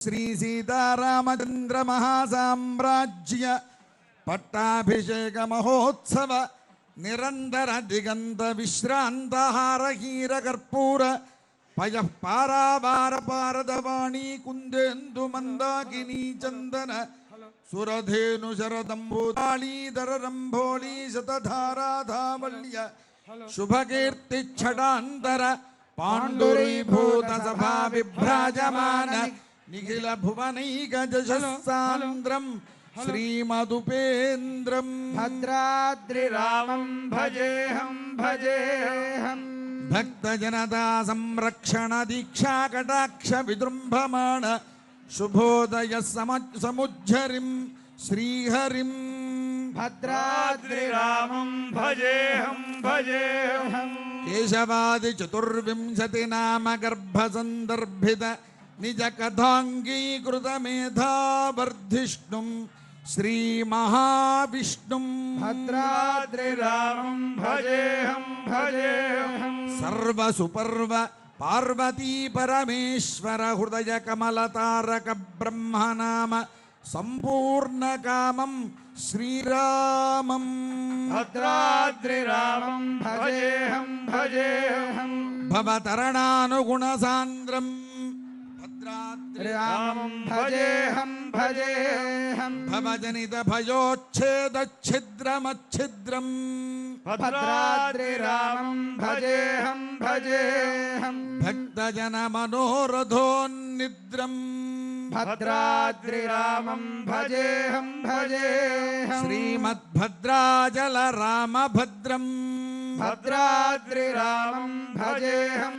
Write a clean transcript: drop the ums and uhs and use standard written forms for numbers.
श्री सीतारामचंद्र महासाम्राज्य पट्टाभिषेक महोत्सव निरंतर दिगंत विश्रांत हारहीर कर्पूर पयः पारावार पारदवाणी कुंदेन्दु मंदाकिनी चंदन सुरधेनु शरदंबुतालीधर रंभोली शतधारा धावल्य शुभकीर्ति छटांतर पाण्डुरीभूत सभा विभ्राजमान निखिल भुवनैक जशस्सान्द्रं श्रीमदुपेन्द्रं भद्राद्रिरामं भजेऽहं भक्तजनता संरक्षण दीक्षा कटाक्ष विजृंभमाण शुभोदय समुज्झरिं श्रीहरिं भद्राद्रिरामं भजेऽहं केशवादि चतुर्विंशति नाम गर्भसंदर्भित निज कथांगीकृत मेधावर्धिष्णुं श्री महाविष्णुं भद्राद्रिरामं भजेऽहं सर्वसुपर्व पार्वती परमेश्वर हृदय कमलतारक ब्रह्मनाम संपूर्ण कामं श्रीरामं भद्राद्रिरामं भजेऽहं भवतरणानुगुण सान्द्रं रामं भजेऽहं भवजनित भयोच्छेद छिद्रमच्छिद्रं भद्राद्रिरामं भजेऽहं भक्तजन मनोरथोन्निद्रं भद्राद्रिरामं भजेऽहं श्रीमद्भद्राचल रामभद्रं भद्राद्रिरामं भजेऽहं